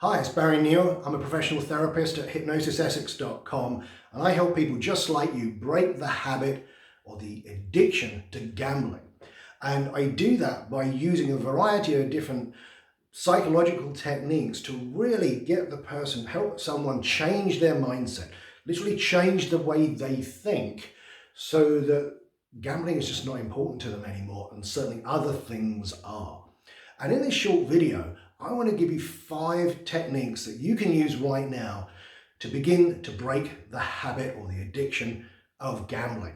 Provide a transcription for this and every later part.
Hi, it's Barry Neale. I'm a professional therapist at hypnosisessex.com, and I help people just like you break the habit or the addiction to gambling. And I do that by using a variety of different psychological techniques to really get the person, help someone change their mindset, literally change the way they think so that gambling is just not important to them anymore, and certainly other things are. And in this short video, I want to give you 5 techniques that you can use right now to begin to break the habit or the addiction of gambling.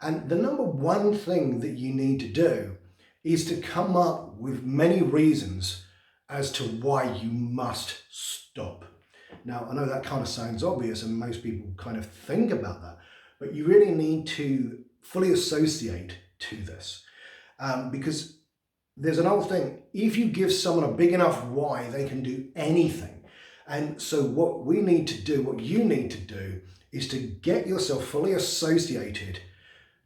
And the number one thing that you need to do is to come up with many reasons as to why you must stop. Now, I know that kind of sounds obvious and most people kind of think about that, but you really need to fully associate to this because there's an old thing, if you give someone a big enough why, they can do anything. And so what we need to do, what you need to do, is to get yourself fully associated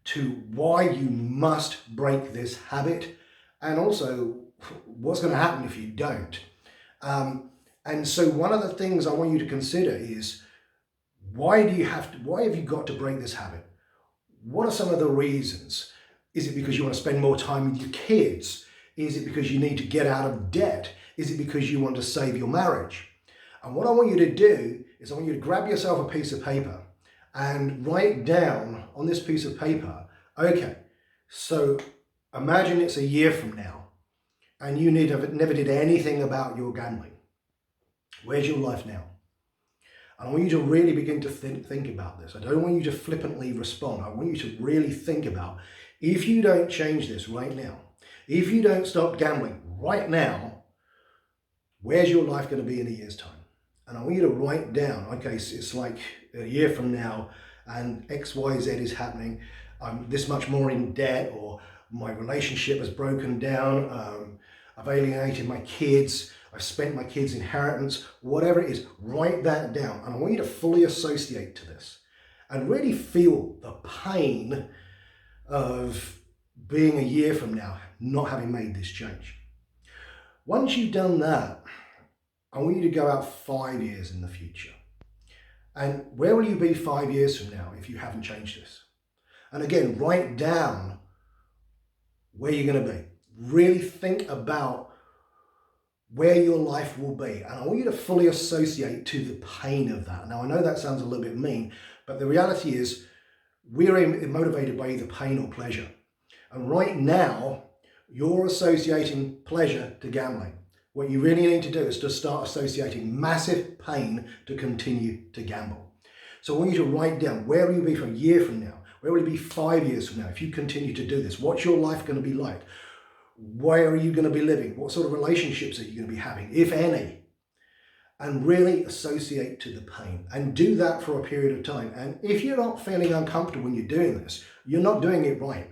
to why you must break this habit, and also what's going to happen if you don't. And so one of the things I want you to consider is, why have you got to break this habit? What are some of the reasons? Is it because you want to spend more time with your kids? Is it because you need to get out of debt? Is it because you want to save your marriage? And what I want you to do is I want you to grab yourself a piece of paper and write down on this piece of paper, okay, so imagine it's a year from now and you never did anything about your gambling. Where's your life now? And I want you to really begin to think about this. I don't want you to flippantly respond. I want you to really think about, if you don't change this right now, if you don't stop gambling right now, where's your life going to be in a year's time? And I want you to write down, okay, so it's like a year from now and X, Y, Z is happening. I'm this much more in debt, or my relationship has broken down. I've alienated my kids. I've spent my kids' inheritance, whatever it is, write that down. And I want you to fully associate to this and really feel the pain of being a year from now, not having made this change. Once you've done that, I want you to go out 5 years in the future. And where will you be 5 years from now if you haven't changed this? And again, write down where you're going to be. Really think about where your life will be. And I want you to fully associate to the pain of that. Now, I know that sounds a little bit mean, but the reality is we're motivated by either pain or pleasure. And right now, you're associating pleasure to gambling. What you really need to do is to start associating massive pain to continue to gamble. So I want you to write down, where will you be for a year from now? Where will you be 5 years from now if you continue to do this? What's your life going to be like? Where are you going to be living? What sort of relationships are you going to be having, if any? And really associate to the pain, and do that for a period of time. And if you're not feeling uncomfortable when you're doing this, you're not doing it right,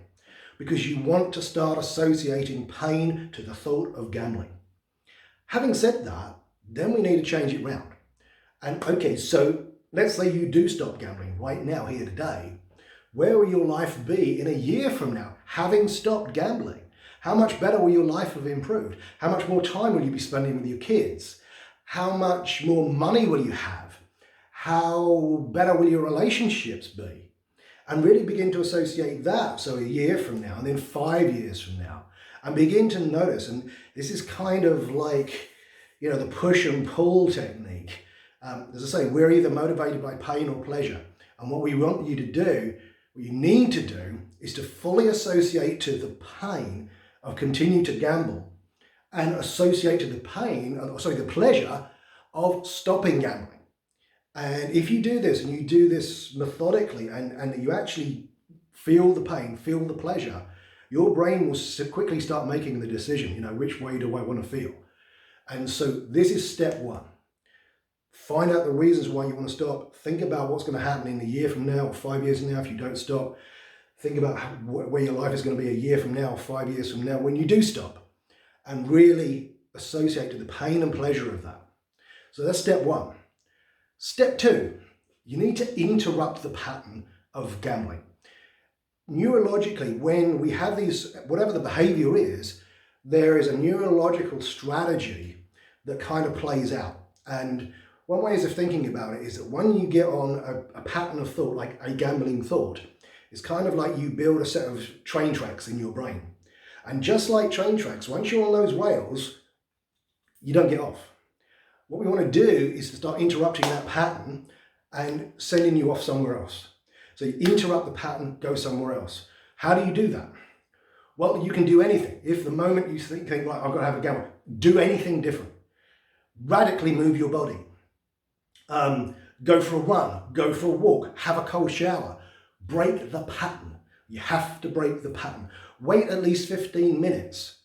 because you want to start associating pain to the thought of gambling. Having said that, then we need to change it round. And okay, so let's say you do stop gambling right now, here today. Where will your life be in a year from now, having stopped gambling? How much better will your life have improved? How much more time will you be spending with your kids? How much more money will you have? How better will your relationships be? And really begin to associate that. So a year from now, and then 5 years from now, and begin to notice. And this is kind of like, the push and pull technique. As I say, we're either motivated by pain or pleasure. And what we want you to do, what you need to do, is to fully associate to the pain of continuing to gamble, and associate to the the pleasure of stopping gambling. And if you do this, and you do this methodically, and you actually feel the pain, feel the pleasure, your brain will quickly start making the decision, which way do I want to feel? And so this is step 1. Find out the reasons why you want to stop. Think about what's going to happen in a year from now or 5 years from now if you don't stop. Think about where your life is going to be a year from now or 5 years from now when you do stop, and really associate to the pain and pleasure of that. So that's step 1. Step 2, you need to interrupt the pattern of gambling. Neurologically, when we have these, whatever the behavior is, there is a neurological strategy that kind of plays out. And one way of thinking about it is that when you get on a pattern of thought, like a gambling thought, it's kind of like you build a set of train tracks in your brain. And just like train tracks, once you're on those rails, you don't get off. What we want to do is to start interrupting that pattern and sending you off somewhere else. So you interrupt the pattern, go somewhere else. How do you do that? Well, you can do anything. If the moment you think, right, I've got to have a gamble, do anything different. Radically move your body. Go for a run, go for a walk, have a cold shower. Break the pattern. You have to break the pattern. Wait at least 15 minutes.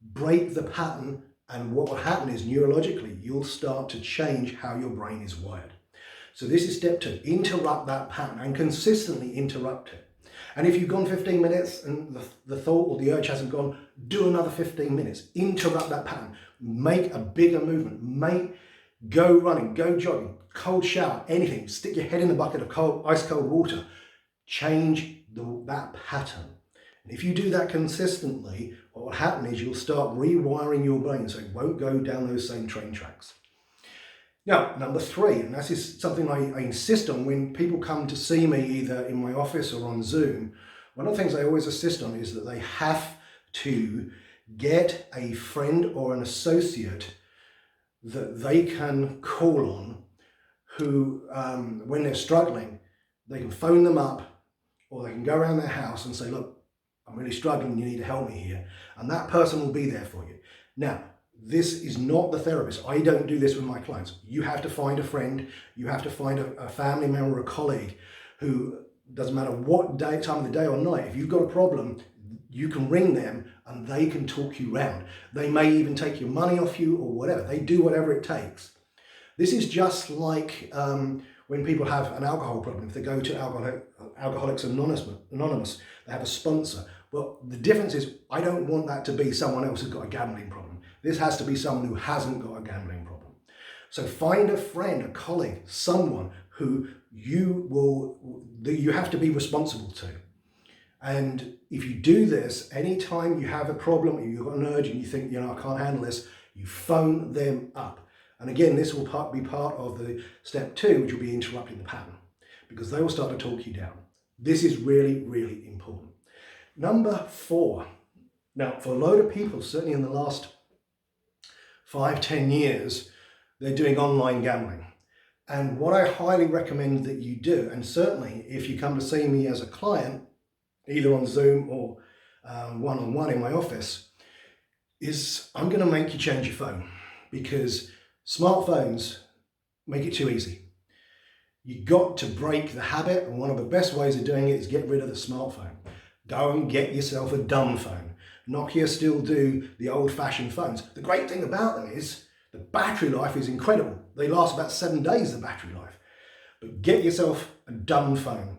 Break the pattern, and what will happen is neurologically, you'll start to change how your brain is wired. So this is step 2. Interrupt that pattern and consistently interrupt it. And if you've gone 15 minutes and the thought or the urge hasn't gone, do another 15 minutes. Interrupt that pattern. Make a bigger movement. Go running, go jogging, cold shower, anything. Stick your head in a bucket of ice cold water. Change that pattern. And if you do that consistently, what will happen is you'll start rewiring your brain so it won't go down those same train tracks. Now, number 3, and this is something I insist on when people come to see me either in my office or on Zoom. One of the things I always insist on is that they have to get a friend or an associate that they can call on who, when they're struggling, they can phone them up or they can go around their house and say, look, I'm really struggling, you need to help me here. And that person will be there for you. Now, this is not the therapist. I don't do this with my clients. You have to find a friend, you have to find a family member or a colleague who, doesn't matter what time of the day or night, if you've got a problem, you can ring them and they can talk you round. They may even take your money off you or whatever. They do whatever it takes. This is just like when people have an alcohol problem. If they go to Alcoholics Anonymous, they have a sponsor. Well, the difference is I don't want that to be someone else who's got a gambling problem. This has to be someone who hasn't got a gambling problem. So find a friend, a colleague, someone who you have to be responsible to. And if you do this, anytime you have a problem, or you've got an urge and you think, I can't handle this, you phone them up. And again, this will be part of the step 2, which will be interrupting the pattern, because they will start to talk you down. This is really, really important. Number 4. Now, for a load of people, certainly in the last 5-10 years, they're doing online gambling. And what I highly recommend that you do, and certainly if you come to see me as a client, either on Zoom or one-on-one in my office, is I'm going to make you change your phone, because smartphones make it too easy. You've got to break the habit, and one of the best ways of doing it is get rid of the smartphone. Go and get yourself a dumb phone. Nokia still do the old-fashioned phones. The great thing about them is the battery life is incredible. They last about 7 days, the battery life. But get yourself a dumb phone.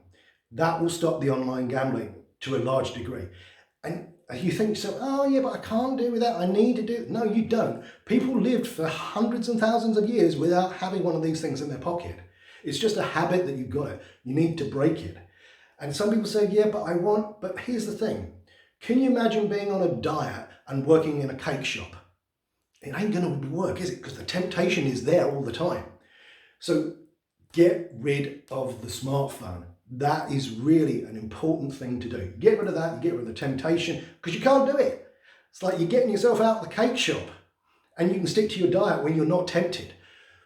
That will stop the online gambling to a large degree. And you think so, oh yeah, but I can't do with that. I need to do it. No, you don't. People lived for hundreds and thousands of years without having one of these things in their pocket. It's just a habit that you've got it. You need to break it. And some people say, yeah, but here's the thing. Can you imagine being on a diet and working in a cake shop? It ain't going to work, is it? Because the temptation is there all the time. So get rid of the smartphone. That is really an important thing to do. Get rid of that, you get rid of the temptation, because you can't do it. It's like you're getting yourself out of the cake shop, and you can stick to your diet when you're not tempted,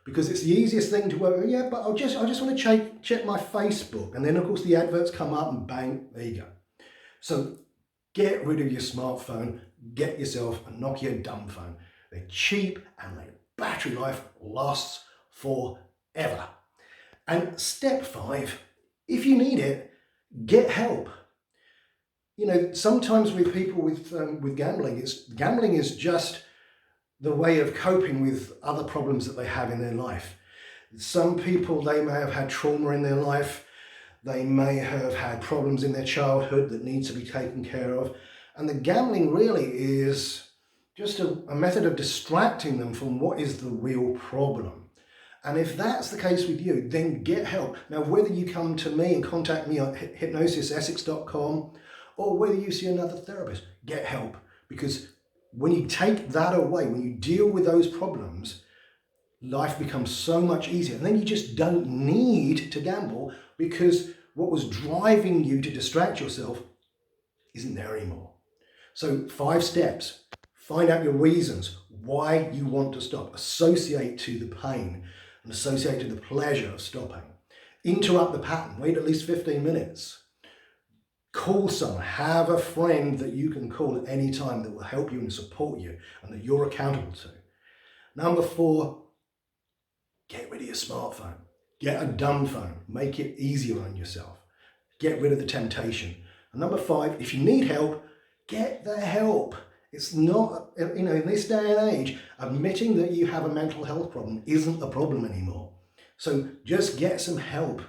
because it's the easiest thing to work with. Yeah, but I just want to check my Facebook, and then of course the adverts come up and bang, there you go. So get rid of your smartphone, get yourself a Nokia dumb phone. They're cheap and their battery life lasts forever. And step 5, if you need it, get help. Sometimes with people with gambling is just the way of coping with other problems that they have in their life. Some people, they may have had trauma in their life. They may have had problems in their childhood that needs to be taken care of. And the gambling really is just a method of distracting them from what is the real problem. And if that's the case with you, then get help. Now, whether you come to me and contact me on hypnosisessex.com or whether you see another therapist, get help. Because when you take that away, when you deal with those problems, life becomes so much easier. And then you just don't need to gamble because what was driving you to distract yourself isn't there anymore. So 5 steps. Find out your reasons why you want to stop. Associate to the pain and associate to the pleasure of stopping. Interrupt the pattern. Wait at least 15 minutes. Call someone. Have a friend that you can call at any time that will help you and support you and that you're accountable to. Number 4, get rid of your smartphone. Get a dumb phone. Make it easier on yourself. Get rid of the temptation. And number 5, if you need help, get the help. It's not, in this day and age, admitting that you have a mental health problem isn't a problem anymore. So just get some help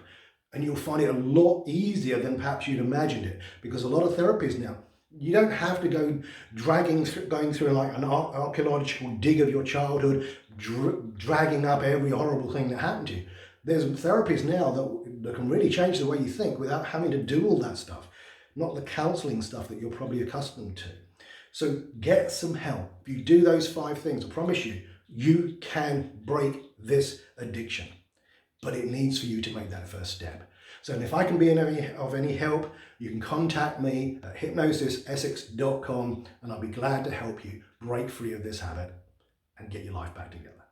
and you'll find it a lot easier than perhaps you'd imagined it. Because a lot of therapies now, you don't have to go going through like an archaeological dig of your childhood, dragging up every horrible thing that happened to you. There's therapies now that can really change the way you think without having to do all that stuff. Not the counseling stuff that you're probably accustomed to. So get some help. If you do those 5 things, I promise you, you can break this addiction. But it needs for you to make that first step. So if I can be of any help, you can contact me at hypnosisessex.com and I'll be glad to help you break free of this habit and get your life back together.